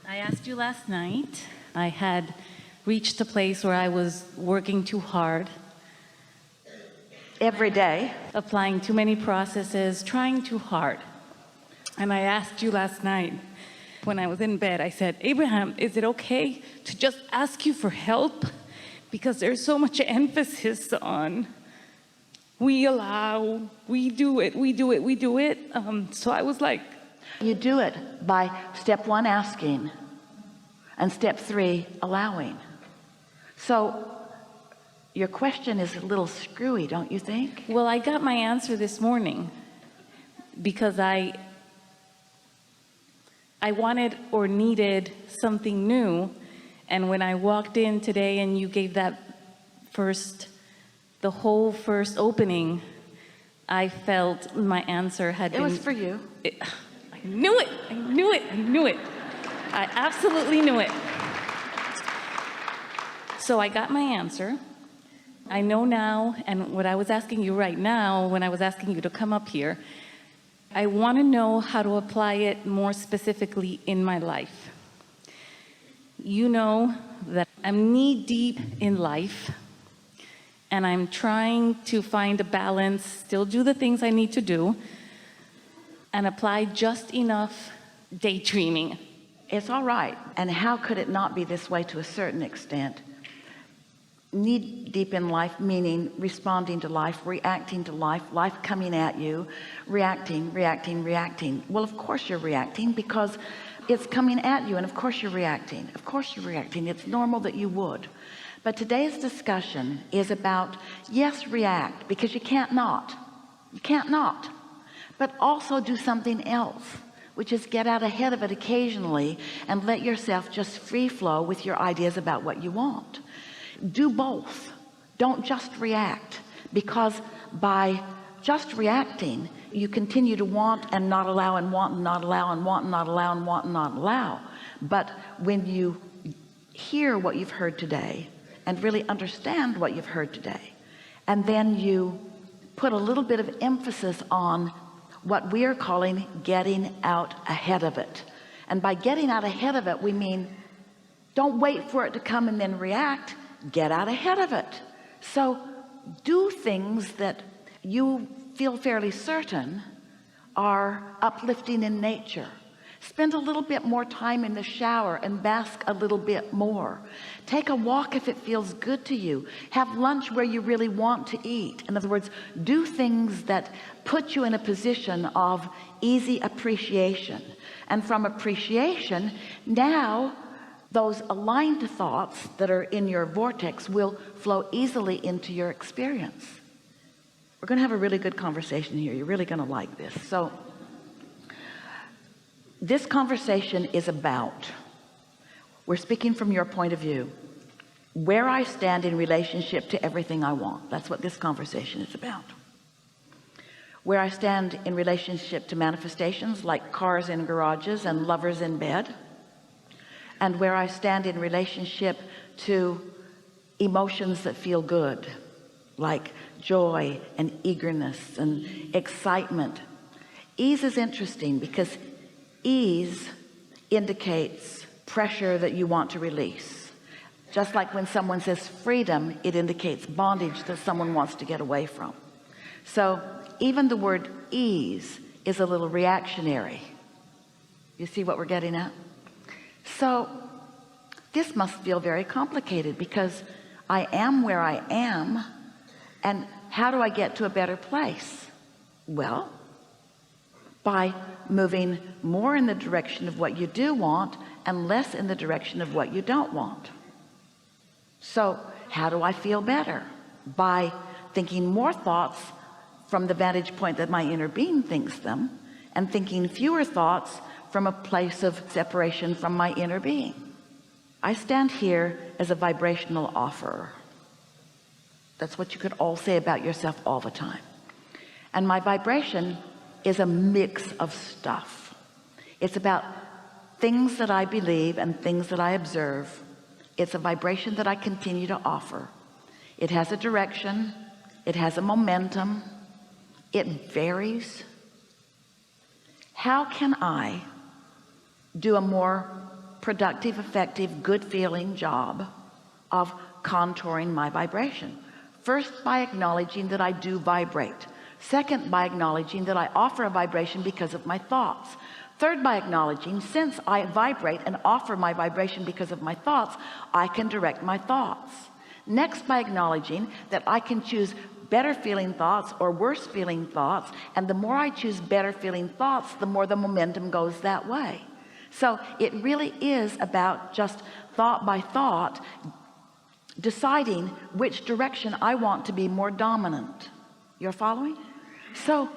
I asked you last night. I had reached a place where I was working too hard. Every day. Applying too many processes, trying too hard. And I asked you last night, when I was in bed, I said, Abraham, is it okay to just ask you for help? Because there's so much emphasis on we allow, we do it. So I was like, you do it by step 1, asking, and step 3, allowing. So your question is a little screwy, don't you think? Well, I got my answer this morning because I wanted or needed something new. And when I walked in today and you gave that the whole first opening, I felt my answer had been... It was for you. I knew it. I absolutely knew it. So I got my answer. I know now, and what I was asking you right now, when I was asking you to come up here, I want to know how to apply it more specifically in my life. You know that I'm knee-deep in life, and I'm trying to find a balance, still do the things I need to do, and apply just enough daydreaming. It's all right. And how could it not be this way to a certain extent? Knee deep in life, meaning responding to life, reacting to life, life coming at you, reacting. Well, of course you're reacting because it's coming at you, and of course you're reacting. It's normal that you would. But today's discussion is about, yes, react, because you can't not, but also do something else, which is get out ahead of it occasionally and let yourself just free flow with your ideas about what you want. Do both. Don't just react, because by just reacting you continue to want and not allow, and want and not allow, and want and not allow, and want and not allow. But when you hear what you've heard today and really understand what you've heard today, and then you put a little bit of emphasis on what we are calling getting out ahead of it. And by getting out ahead of it, we mean don't wait for it to come and then react. Get out ahead of it. So do things that you feel fairly certain are uplifting in nature. Spend a little bit more time in the shower and bask a little bit more. Take a walk if it feels good to you. Have lunch where you really want to eat. In other words, do things that put you in a position of easy appreciation. And from appreciation, now those aligned thoughts that are in your vortex will flow easily into your experience. We're going to have a really good conversation here. You're really going to like this. So this conversation is about, we're speaking from your point of view, where I stand in relationship to everything I want. That's what this conversation is about. Where I stand in relationship to manifestations like cars in garages and lovers in bed, and where I stand in relationship to emotions that feel good, like joy and eagerness and excitement. Ease is interesting because ease indicates pressure that you want to release. Just like when someone says freedom, it indicates bondage that someone wants to get away from. So even the word ease is a little reactionary. You see what we're getting at? So this must feel very complicated, because I am where I am, and how do I get to a better place? Well, by moving more in the direction of what you do want and less in the direction of what you don't want. So how do I feel better? By thinking more thoughts from the vantage point that my inner being thinks them, and thinking fewer thoughts from a place of separation from my inner being. I stand here as a vibrational offerer. That's what you could all say about yourself all the time. And my vibration is a mix of stuff. It's about things that I believe and things that I observe. It's a vibration that I continue to offer. It has a direction. It has a momentum. It varies. How can I do a more productive, effective, good feeling job of contouring my vibration. First, by acknowledging that I do vibrate. Second, by acknowledging that I offer a vibration because of my thoughts. Third, by acknowledging, since I vibrate and offer my vibration because of my thoughts, I can direct my thoughts. Next, by acknowledging that I can choose better feeling thoughts or worse feeling thoughts, and the more I choose better feeling thoughts, the more the momentum goes that way. So it really is about just thought by thought deciding which direction I want to be more dominant. You're following? So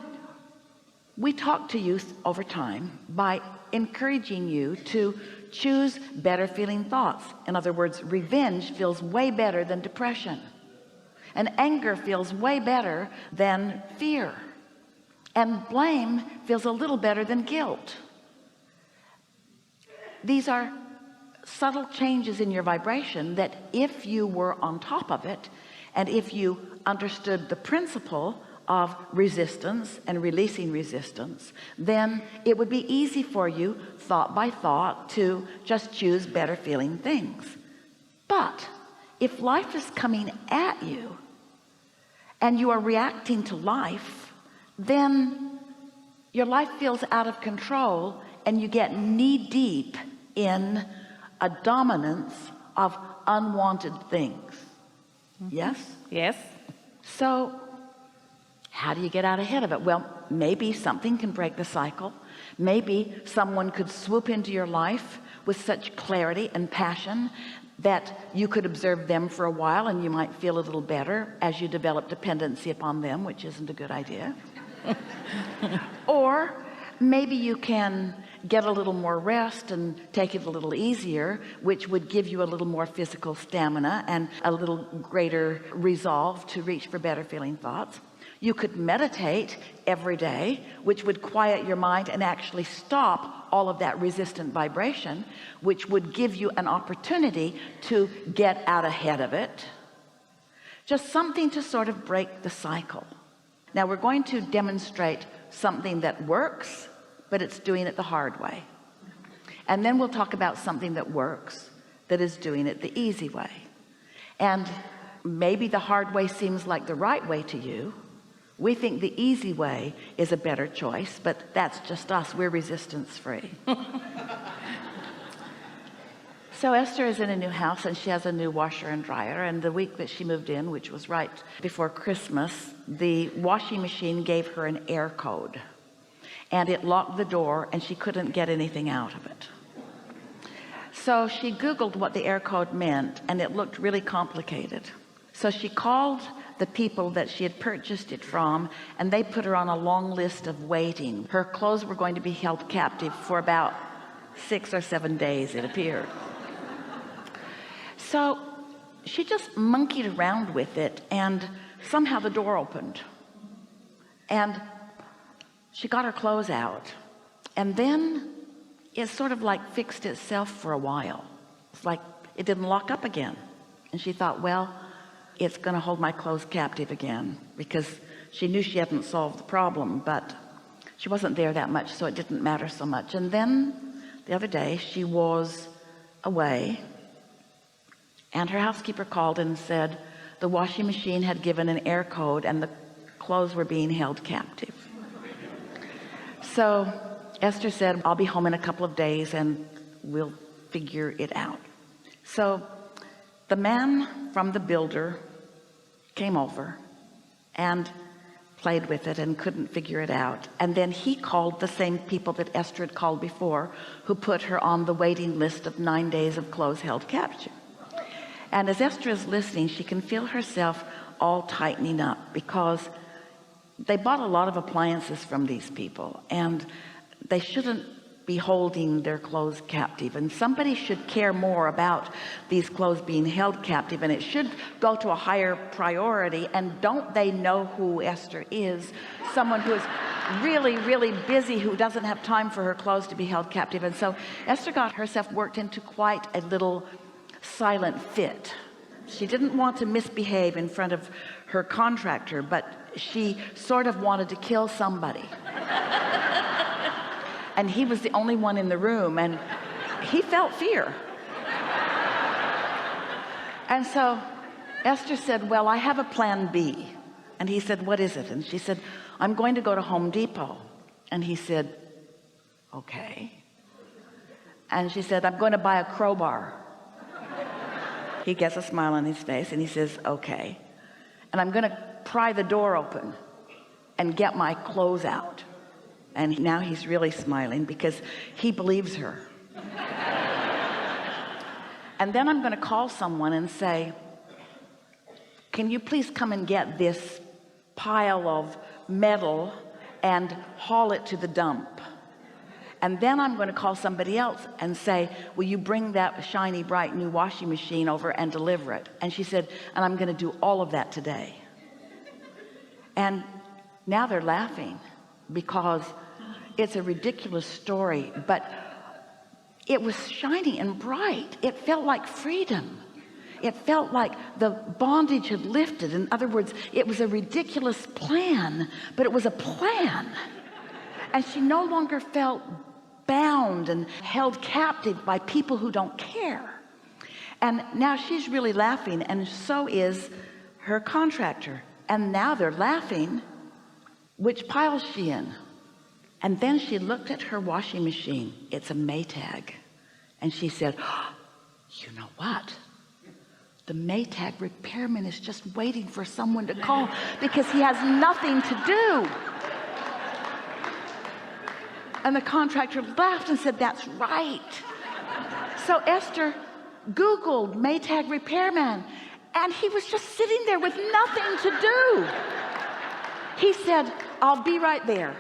we talk to you over time by encouraging you to choose better feeling thoughts. In other words, revenge feels way better than depression, and anger feels way better than fear, and blame feels a little better than guilt. These are subtle changes in your vibration that if you were on top of it, and if you understood the principle of resistance and releasing resistance, then it would be easy for you, thought by thought, to just choose better feeling things. But if life is coming at you and you are reacting to life, then your life feels out of control and you get knee deep in a dominance of unwanted things. Yes? Yes. So how do you get out ahead of it? Well, maybe something can break the cycle. Maybe someone could swoop into your life with such clarity and passion that you could observe them for a while and you might feel a little better as you develop dependency upon them, which isn't a good idea. Or maybe you can get a little more rest and take it a little easier, which would give you a little more physical stamina and a little greater resolve to reach for better feeling thoughts. You could meditate every day, which would quiet your mind and actually stop all of that resistant vibration, which would give you an opportunity to get out ahead of it. Just something to sort of break the cycle. Now we're going to demonstrate something that works, but it's doing it the hard way. And then we'll talk about something that works, that is doing it the easy way. And maybe the hard way seems like the right way to you. We think the easy way is a better choice, but that's just us. We're resistance free. So Esther is in a new house and she has a new washer and dryer, and the week that she moved in, which was right before Christmas, the washing machine gave her an air code and it locked the door and she couldn't get anything out of it. So she Googled what the air code meant and it looked really complicated. So she called the people that she had purchased it from, and they put her on a long list of waiting. Her clothes were going to be held captive for about 6 or 7 days, it appeared. So she just monkeyed around with it, and somehow the door opened and she got her clothes out, and then it sort of like fixed itself for a while. It's like it didn't lock up again, and she thought, well, it's going to hold my clothes captive again, because she knew she hadn't solved the problem, but she wasn't there that much, so it didn't matter so much. And then the other day she was away and her housekeeper called and said the washing machine had given an air code and the clothes were being held captive. So Esther said, I'll be home in a couple of days and we'll figure it out. So the man from the builder came over and played with it and couldn't figure it out, and then he called the same people that Esther had called before, who put her on the waiting list of 9 days of clothes held captive. And as Esther is listening, she can feel herself all tightening up, because they bought a lot of appliances from these people and they shouldn't be holding their clothes captive, and somebody should care more about these clothes being held captive, and it should go to a higher priority. And don't they know who Esther is? Someone who is really, really busy, who doesn't have time for her clothes to be held captive. And so Esther got herself worked into quite a little silent fit. She didn't want to misbehave in front of her contractor, but she sort of wanted to kill somebody. And he was the only one in the room, and he felt fear. And so Esther said, well, I have a plan B. And he said, what is it? And she said, I'm going to go to Home Depot. And he said, okay. And she said, I'm going to buy a crowbar. He gets a smile on his face and he says, okay. And I'm going to pry the door open and get my clothes out. And now he's really smiling because he believes her. And then I'm going to call someone and say, can you please come and get this pile of metal and haul it to the dump? And then I'm going to call somebody else and say, will you bring that shiny bright new washing machine over and deliver it? And she said, and I'm going to do all of that today. And now they're laughing because it's a ridiculous story, but it was shiny and bright. It felt like freedom. It felt like the bondage had lifted. In other words, it was a ridiculous plan, but it was a plan. And she no longer felt bound and held captive by people who don't care. And now she's really laughing, and so is her contractor. And now they're laughing. Which pile is she in? And then she looked at her washing machine. It's a Maytag. And she said, oh, you know what? The Maytag repairman is just waiting for someone to call because he has nothing to do. And the contractor laughed and said, that's right. So Esther Googled Maytag repairman, and he was just sitting there with nothing to do. He said, I'll be right there.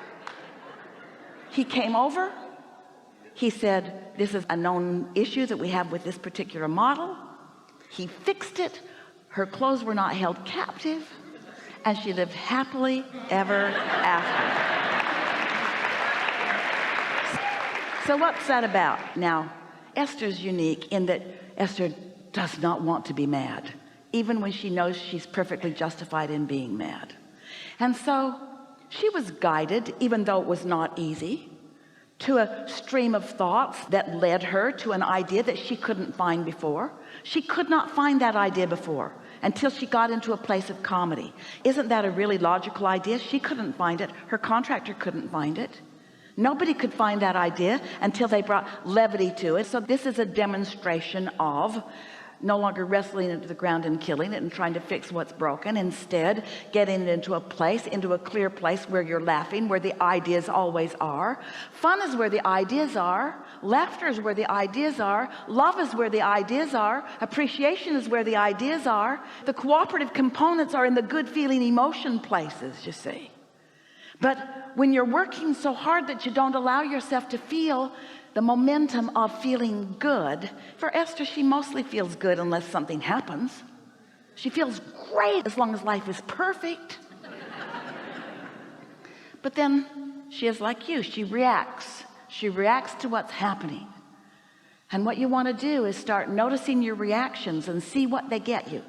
He came over. He said, this is a known issue that we have with this particular model. He fixed it. Her clothes were not held captive, and she lived happily ever after. So what's that about? Now, Esther's unique in that Esther does not want to be mad, even when she knows she's perfectly justified in being mad. And so she was guided, even though it was not easy, to a stream of thoughts that led her to an idea that she couldn't find before. She could not find that idea before until she got into a place of comedy. Isn't that a really logical idea? She couldn't find it. Her contractor couldn't find it. Nobody could find that idea until they brought levity to it. So this is a demonstration of no longer wrestling it to the ground and killing it and trying to fix what's broken. Instead, getting it into a place, into a clear place where you're laughing, where the ideas always are. Fun is where the ideas are. Laughter is where the ideas are. Love is where the ideas are. Appreciation is where the ideas are. The cooperative components are in the good feeling emotion places, you see. But when you're working so hard that you don't allow yourself to feel the momentum of feeling good, for Esther, she mostly feels good unless something happens. She feels great as long as life is perfect. But then she is like you. She reacts to what's happening. And what you want to do is start noticing your reactions and see what they get you.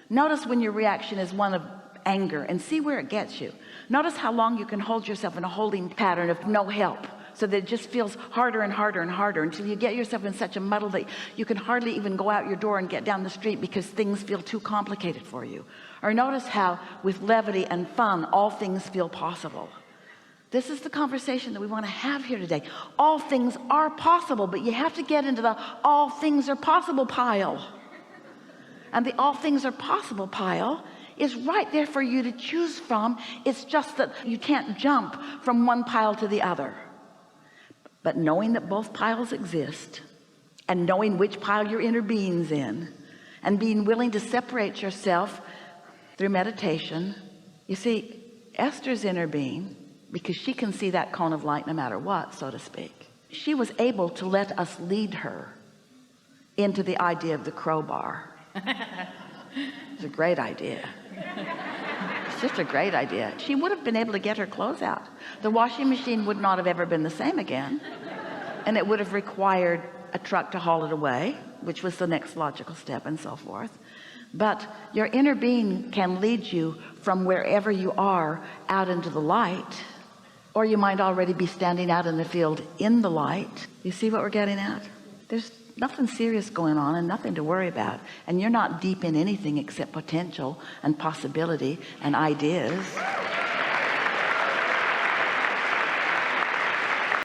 Notice when your reaction is one of anger and see where it gets you. Notice how long you can hold yourself in a holding pattern of no help, so that it just feels harder and harder and harder until you get yourself in such a muddle that you can hardly even go out your door and get down the street because things feel too complicated for you. Or notice how with levity and fun, all things feel possible. This is the conversation that we want to have here today. All things are possible, but you have to get into the all things are possible pile. And the all things are possible pile is right there for you to choose from. It's just that you can't jump from one pile to the other. But knowing that both piles exist and knowing which pile your inner being's in and being willing to separate yourself through meditation. You see, Esther's inner being, because she can see that cone of light no matter what, so to speak, she was able to let us lead her into the idea of the crowbar. It's a great idea. It's just a great idea. She would have been able to get her clothes out. The washing machine would not have ever been the same again. And it would have required a truck to haul it away, which was the next logical step and so forth. But your inner being can lead you from wherever you are out into the light, or you might already be standing out in the field in the light. You see what we're getting at? There's nothing serious going on and nothing to worry about, and you're not deep in anything except potential and possibility and ideas.